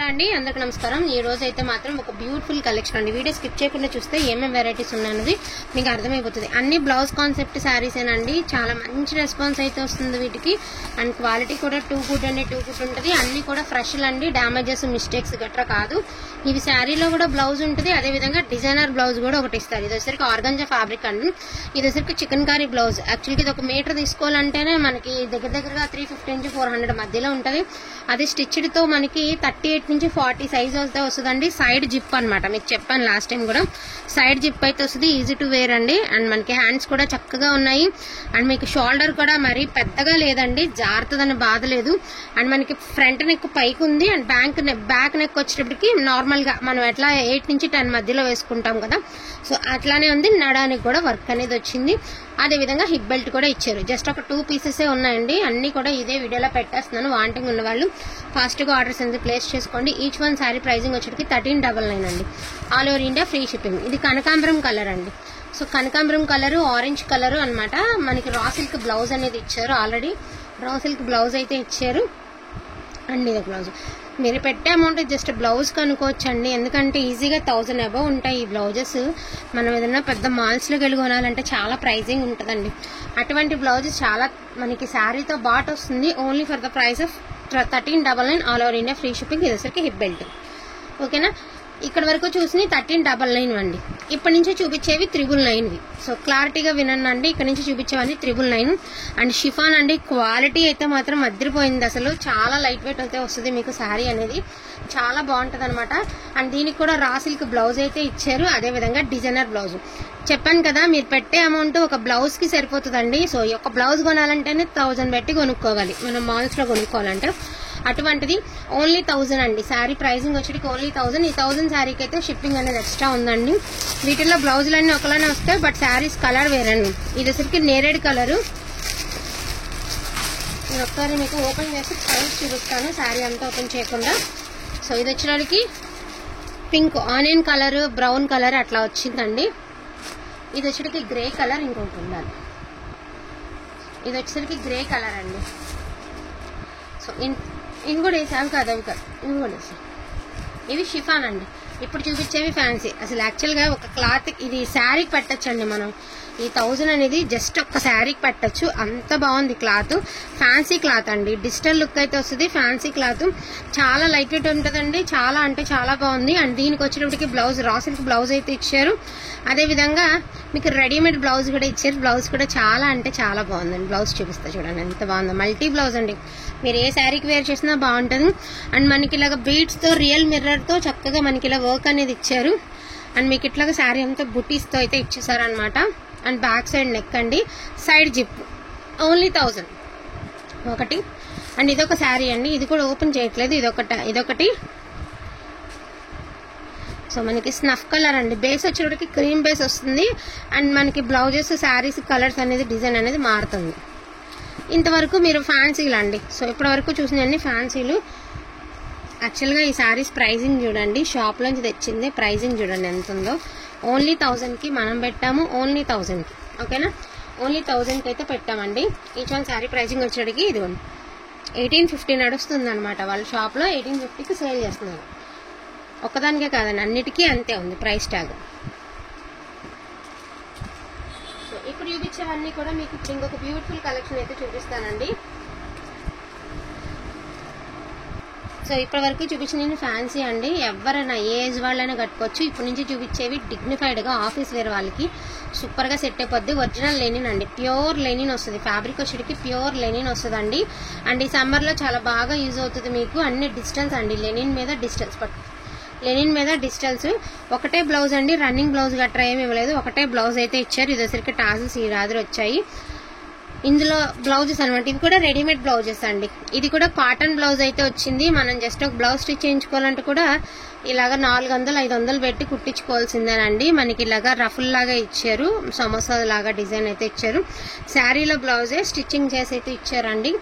అండి అందరికీ నమస్కారం। ఈ రోజు అయితే మాత్రం ఒక బ్యూటిఫుల్ కలెక్షన్ అండి। వీడియో స్కిప్ చేయకుండా చూస్తే ఏమేం వెరైటీస్ ఉన్నాయన్నది మీకు అర్థమైపోతుంది। అన్ని బ్లౌజ్ కాన్సెప్ట్ సారీస్ ఏనండి, చాలా మంచి రెస్పాన్స్ అయితే వస్తుంది వీటికి। అండ్ క్వాలిటీ కూడా టూ గుడ్ అండి, టూ గుడ్ ఉంటుంది। అన్ని కూడా ఫ్రెష్ అండి, డ్యామేజెస్ మిస్టేక్స్ గట్రా కాదు। ఇవి శారీలో కూడా బ్లౌజ్ ఉంటుంది, అదే విధంగా డిజైనర్ బ్లౌజ్ కూడా ఒకటి ఇస్తారు। ఇది వచ్చరికి ఆర్గంజా ఫ్యాబ్రిక్ అండి, ఇది వచ్చరికి చికెన్ కారీ బ్లౌజ్। యాక్చువల్గా ఇది ఒక మీటర్ తీసుకోవాలంటేనే మనకి దగ్గరగా 350 నుంచి 400 మధ్యలో ఉంటుంది। అది స్టిచ్డ్ తో మనకి 38 నుంచి 40 సైజ్ అయితే వస్తుందండి। సైడ్ జిప్ అనమాట, మీకు చెప్పాను లాస్ట్ టైం కూడా, సైడ్ జిప్ అయితే వస్తుంది, ఈజీ టు వేర్ అండి। అండ్ మనకి హ్యాండ్స్ కూడా చక్కగా ఉన్నాయి। అండ్ మీకు షోల్డర్ కూడా మరి పెద్దగా లేదండి, జారుతుందని బాధ లేదు। అండ్ మనకి ఫ్రంట్ నెక్ పైకి ఉంది, అండ్ బ్యాక్ నెక్ వచ్చేటప్పటికి నార్మల్ గా మనం ఎట్లా 8 నుంచి 10 మధ్యలో వేసుకుంటాం కదా, సో అట్లానే ఉంది। నడానికి కూడా వర్క్ అనేది వచ్చింది, అదే విధంగా హిప్ బెల్ట్ కూడా ఇచ్చారు। జస్ట్ ఒక 2 పీసెస్ ఉన్నాయండి, అన్ని కూడా ఇదే వీడియోలో పెట్టేస్తున్నాను। వాంటింగ్ ఉన్న వాళ్ళు ఫాస్ట్ గా ఆర్డర్స్ అనేది ప్లేస్ చేసుకోండి। ఈచ్ వన్ శారీ ప్రైజింగ్ వచ్చేటికి 1399 అండి, all over India free shipping. ఇది కనకాంబరం కలర్ అండి, సో కనకాంబరం కలర్ ఆరెంజ్ కలర్ అన్నమాట। మనకి రా సిల్క్ బ్లౌజ్ అనేది ఇచ్చారు, ఆల్రెడీ రా సిల్క్ బ్లౌజ్ అయితే ఇచ్చారు। అండ్ ఇది బ్లౌజ్ మీరు పెట్టే అమౌంట్ జస్ట్ బ్లౌజ్ కనుకోవచ్చండి, ఎందుకంటే ఈజీగా 1000 అబవ్ ఉంటాయి ఈ బ్లౌజెస్। మనం ఏదైనా పెద్ద మాల్స్లోకి వెళ్ళి కొనాలంటే చాలా ప్రైజింగ్ ఉంటుందండి। అటువంటి బ్లౌజెస్ చాలా మనకి శారీతో బాట్ వస్తుంది, only for the price of 1399, all over India free shipping. ఇది వచ్చరికి హిప్ బెల్ట్, ఓకేనా। ఇక్కడ వరకు చూసి 1399 అండి, ఇప్పటి నుంచి చూపించేవి 999వి। సో క్లారిటీగా వినండి అండి, ఇక్కడ నుంచి చూపించేవన్నీ 999। అండ్ షిఫాన్ అండి, క్వాలిటీ అయితే మాత్రం అదిరిపోయింది అసలు, చాలా లైట్ వెయిట్ అయితే వస్తుంది మీకు శారీ అనేది, చాలా బాగుంటుంది అనమాట। అండ్ దీనికి కూడా రా సిల్క్ బ్లౌజ్ అయితే ఇచ్చారు, అదే విధంగా డిజైనర్ బ్లౌజ్। చెప్పాను కదా, మీరు పెట్టే అమౌంట్ ఒక బ్లౌజ్ కి సరిపోతుందండి। సో ఈ ఒక బ్లౌజ్ కొనాలంటేనే 1000 పెట్టి కొనుక్కోవాలి, మనం మాల్స్ లో కొనుక్కోవాలంటే। అటువంటిది ఓన్లీ 1000 అండి, శారీ ప్రైజింగ్ వచ్చేటికి ఓన్లీ 1000। ఈ 1000 శారీకి అయితే షిప్పింగ్ అనేది ఎక్స్ట్రా ఉందండి। వీటిల్లో బ్లౌజులన్నీ ఒకలానే వస్తాయి, బట్ శారీస్ కలర్ వేరండి। ఇది వచ్చరికి నేరేడ్ కలరు, నేను ఒకసారి మీకు ఓపెన్ చేసి కలర్స్ చూపిస్తాను, శారీ అంతా ఓపెన్ చేయకుండా। సో ఇది వచ్చేటికి pink, onion colour, brown colour అట్లా వచ్చిందండి। ఇది వచ్చేటికి గ్రే కలర్ ఇంకొకటి ఉండాలి, ఇది వచ్చేసరికి గ్రే కలర్ అండి। సో ఇవి కూడా వేసాము కదా, అవి కాదు, ఇవి కూడా వేసాం। ఇవి షిఫాన్ అండి, ఇప్పుడు చూపించేవి ఫ్యాన్సీ। అసలు యాక్చువల్గా ఒక క్లాత్ ఇది శారీకి పెట్టచ్చండి మనం, ఈ 1000 అనేది జస్ట్ ఒక్క శారీకి పెట్టచ్చు, అంత బాగుంది క్లాత్। ఫ్యాన్సీ క్లాత్ అండి, డిజిటల్ లుక్ అయితే వస్తుంది, ఫ్యాన్సీ క్లాత్, చాలా లైట్ వెయిట్ ఉంటుందండి, చాలా అంటే చాలా బాగుంది। అండ్ దీనికి వచ్చేటప్పటికి బ్లౌజ్ రా సిల్క్ బ్లౌజ్ అయితే ఇచ్చారు, అదే విధంగా మీకు రెడీమేడ్ బ్లౌజ్ కూడా ఇచ్చారు। బ్లౌజ్ కూడా చాలా అంటే చాలా బాగుందండి, బ్లౌజ్ చూపిస్తా చూడండి ఎంత బాగుందో, మల్టీ బ్లౌజ్ అండి, మీరు ఏ శారీకి వేర్ చేసినా బాగుంటుంది। అండ్ మనకి ఇలాగ బీడ్స్ తో రియల్ మిర్రర్ తో చక్కగా మనకి ఇలా వర్క్ అనేది ఇచ్చారు। అండ్ మీకు ఇట్లాగా శారీ అంతా బుటీస్ తో అయితే ఇచ్చేసారు అనమాట। అండ్ బ్యాక్ సైడ్ నెక్ అండి, సైడ్ జిప్, ఓన్లీ 1000 ఒకటి। అండ్ ఇదొక శారీ అండి, ఇది కూడా ఓపెన్ చేయట్లేదు, ఇదొకటి। సో మనకి స్నఫ్ కలర్ అండి, బేస్ వచ్చేటికి క్రీమ్ బేస్ వస్తుంది। అండ్ మనకి బ్లౌజెస్ శారీస్ కలర్స్ అనేది డిజైన్ అనేది మారుతుంది। ఇంతవరకు మీరు ఫ్యాన్సీలు అండి, సో ఇప్పటి వరకు చూసినవన్నీ ఫ్యాన్సీలు। యాక్చువల్గా ఈ శారీస్ ప్రైజింగ్ చూడండి, షాప్ నుంచి తెచ్చింది, ప్రైజింగ్ చూడండి ఎంత ఉందో, ఓన్లీ 1000కి మనం పెట్టాము, ఓన్లీ 1000కి, ఓకేనా, ఓన్లీ 1000కి అయితే పెట్టామండి। ఈచ్ వన్ శారీ ప్రైజింగ్ వచ్చేటికి ఇది 1850 నడుస్తుంది అనమాట, వాళ్ళ షాప్లో 1850కి సేల్ చేస్తున్నారు। ఒక్కదానికే కాదండి, అన్నిటికీ అంతే ఉంది ప్రైస్ ట్యాగ్। సో ఇప్పుడు చూపించేవన్నీ కూడా మీకు ఇప్పుడు ఇంకొక బ్యూటిఫుల్ కలెక్షన్ అయితే చూపిస్తానండి। సో ఇప్పటి వరకు చూపించిన ఫ్యాన్సీ అండి, ఎవరైనా ఏ ఏజ్ వాళ్ళైనా కట్టుకోవచ్చు। ఇప్పటి నుంచి చూపించేవి డిగ్నిఫైడ్గా ఆఫీస్ వేర్ వాళ్ళకి సూపర్గా సెట్ అయిపోద్ది। ఒరిజినల్ లెనిన్ అండి, ప్యూర్ లెనిన్ వస్తుంది, ఫ్యాబ్రిక్ వచ్చేటికి ప్యూర్ లెనిన్ వస్తుందండి। అండ్ ఈ సమ్మర్లో చాలా బాగా యూజ్ అవుతుంది మీకు, అన్ని డిజిటల్స్ అండి, లెనిన్ మీద డిజిటల్స్, ఒకటే బ్లౌజ్ అండి, రన్నింగ్ బ్లౌజ్ గట్రా ఏమి ఇవ్వలేదు, ఒకటే బ్లౌజ్ అయితే ఇచ్చారు। ఇది వచ్చరికి టాజిల్స్ ఈ రాత్రి వచ్చాయి ఇందులో బ్లౌజెస్ అనమాట, ఇవి కూడా రెడీమేడ్ బ్లౌజెస్ అండి। ఇది కూడా కాటన్ బ్లౌజ్ అయితే వచ్చింది, మనం జస్ట్ ఒక బ్లౌజ్ స్టిచ్ చేయించుకోవాలంటే కూడా ఇలాగా 400-500 పెట్టి కుట్టించుకోవాల్సిందేనండి। మనకి ఇలాగా రఫుల్ లాగా ఇచ్చారు, సమోసా లాగా డిజైన్ అయితే ఇచ్చారు। శారీలో బ్లౌజే స్టిచ్చింగ్ చేసి అయితే ఇచ్చారండి।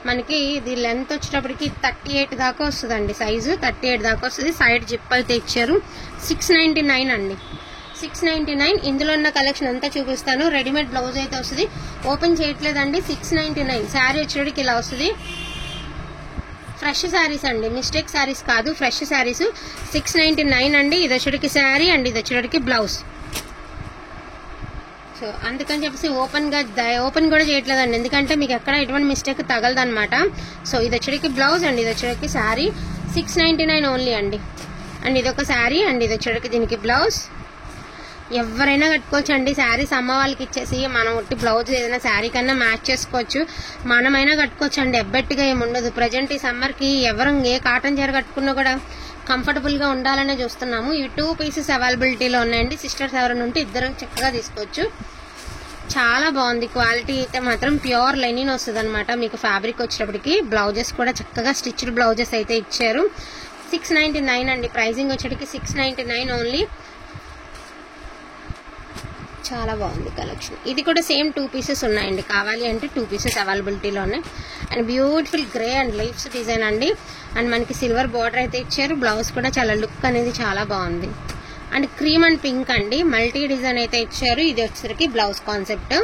మనకి ఇది లెంత్ వచ్చేటప్పటికి 38 దాకా వస్తుందండి, సైజు 38 దాకా వస్తుంది। సైడ్ జిప్ అయితే ఇచ్చారు, 699 అండి, 699। ఇందులో ఉన్న కలెక్షన్ అంతా చూపిస్తాను, రెడీమేడ్ బ్లౌజ్ అయితే వస్తుంది, ఓపెన్ చేయట్లేదండి, 699। శారీ వచ్చేటికి ఇలా వస్తుంది, ఫ్రెష్ శారీస్ అండి, మిస్టేక్ శారీస్ కాదు, ఫ్రెష్ శారీస్. 699 అండి. ఇది వచ్చేటికి శారీ అండ్ ఇది వచ్చేటికి బ్లౌజ్. సో అందుకని చెప్పేసి ఓపెన్ కూడా చేయట్లేదండి, ఎందుకంటే మీకు ఎక్కడ ఎటువంటి మిస్టేక్ తగలదనమాట. సో ఇది వచ్చేటికి బ్లౌజ్ అండి, ఇది వచ్చేటికి శారీ. 699 ఓన్లీ అండి. అండ్ ఇది ఒక శారీ అండ్ ఇది వచ్చేటికి దీనికి బ్లౌజ్. ఎవరైనా కట్టుకోవచ్చు అండి. శారీస్ అమ్మ వాళ్ళకి ఇచ్చేసి మనం ఒట్టి బ్లౌజ్ ఏదైనా శారీ కన్నా మ్యాచ్ చేసుకోవచ్చు, మనమైనా కట్టుకోవచ్చు అండి. ఎబ్బెట్టుగా ఏమి ఉండదు. ప్రజెంట్ ఈ సమ్మర్కి ఎవరు ఏ కాటన్ చీర కట్టుకున్నా కూడా కంఫర్టబుల్గా ఉండాలనే చూస్తున్నాము. ఇవి 2 పీసెస్ అవైలబిలిటీలో ఉన్నాయండి. సిస్టర్స్ ఎవరైనా ఉంటే ఇద్దరు చక్కగా తీసుకోవచ్చు. చాలా బాగుంది. క్వాలిటీ అయితే మాత్రం ప్యూర్ లెనిన్ వస్తుంది అనమాట. మీకు ఫ్యాబ్రిక్ వచ్చేటప్పటికి బ్లౌజెస్ కూడా చక్కగా స్టిచ్డ్ బ్లౌజెస్ అయితే ఇచ్చారు. 699 అండి. ప్రైజింగ్ వచ్చేటికి 699 ఓన్లీ. చాలా బాగుంది కలెక్షన్. ఇది కూడా సేమ్ 2 పీసెస్ ఉన్నాయండి. కావాలి అంటే 2 పీసెస్ అవైలబిలిటీలో ఉన్నాయి. And beautiful grey and leaves design అండి. అండ్ మనకి సిల్వర్ బార్డర్ అయితే ఇచ్చారు. బ్లౌజ్ కూడా చాలా లుక్ అనేది చాలా బాగుంది. అండ్ క్రీమ్ అండ్ పింక్ అండి, మల్టీ డిజైన్ అయితే ఇచ్చారు. ఇది వచ్చేసరికి బ్లౌజ్ కాన్సెప్ట్.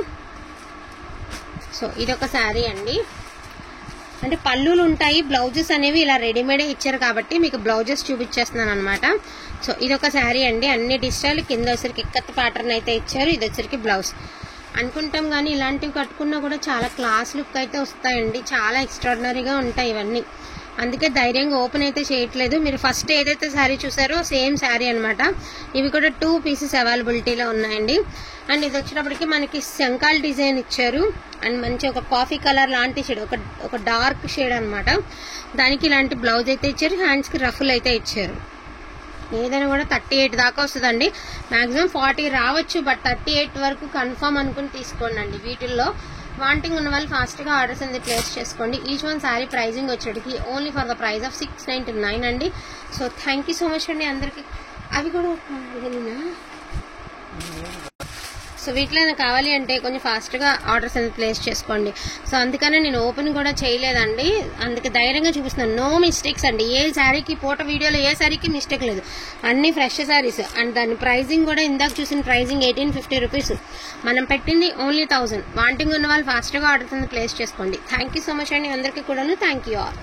సో ఇది ఒక శారీ అండి. అంటే పళ్ళులు ఉంటాయి, బ్లౌజెస్ అనేవి ఇలా రెడీమేడ్ ఇచ్చారు కాబట్టి మీకు బ్లౌజెస్ చూపించేస్తున్నాను అనమాట. సో ఇది ఒక శారీ అండి. అన్ని డిజిటల్, కింద వచ్చరికి ఇక్కత్ ప్యాటర్న్ అయితే ఇచ్చారు. ఇది వచ్చరికి బ్లౌజ్. అనుకుంటాం కానీ ఇలాంటివి కట్టుకున్నా కూడా చాలా క్లాస్ లుక్ అయితే వస్తాయండి. చాలా ఎక్స్ట్రాడినరీగా ఉంటాయి ఇవన్నీ. అందుకే ధైర్యంగా ఓపెన్ అయితే చేయట్లేదు. మీరు ఫస్ట్ ఏదైతే శారీ చూసారో సేమ్ శారీ అనమాట. ఇవి కూడా 2 పీసెస్ అవైలబిలిటీలో ఉన్నాయండి. అండ్ ఇది వచ్చేటప్పటికి మనకి శంకాల్ డిజైన్ ఇచ్చారు. అండ్ మంచి ఒక కాఫీ కలర్ లాంటి షేడ్, ఒక డార్క్ షేడ్ అనమాట. దానికి ఇలాంటి బ్లౌజ్ అయితే ఇచ్చారు. హ్యాండ్స్కి రఫుల్ అయితే ఇచ్చారు. ఏదైనా కూడా 38 దాకా వస్తుందండి. మాక్సిమం 40 రావచ్చు, బట్ 38 వరకు కన్ఫర్మ్ అనుకుని తీసుకోండి అండి. వీటిల్లో వాంటింగ్ ఉన్న వాళ్ళు ఫాస్ట్గా ఆర్డర్స్ అనేది ప్లేస్ చేసుకోండి. ఈచ్ వన్ శారీ ప్రైజింగ్ వచ్చేటికి only for the price of 699 అండి. So thank you so much అండి అందరికి. అవి కూడా సో వీటిలో కావాలి అంటే కొంచెం ఫాస్ట్గా ఆర్డర్స్ అనేది ప్లేస్ చేసుకోండి. సో అందుకనే నేను ఓపెన్ కూడా చేయలేదండి, అందుకే ధైర్యంగా చూపిస్తున్నాను. నో మిస్టేక్స్ అండి. ఏ శారీకి వీడియోలో ఏ శారీకి మిస్టేక్ లేదు, అన్ని ఫ్రెష్ శారీస్. అండ్ దాని ప్రైజింగ్ కూడా ఇందాక చూసిన ప్రైజింగ్ 1850 రూపీస్. మనం పెట్టింది ఓన్లీ 1000. వాంటింగ్ ఉన్న వాళ్ళు ఫాస్ట్గా ఆర్డర్స్ అనేది ప్లేస్ చేసుకోండి. థ్యాంక్ యూ సో మచ్ అండి అందరికీ కూడాను. Thank you all.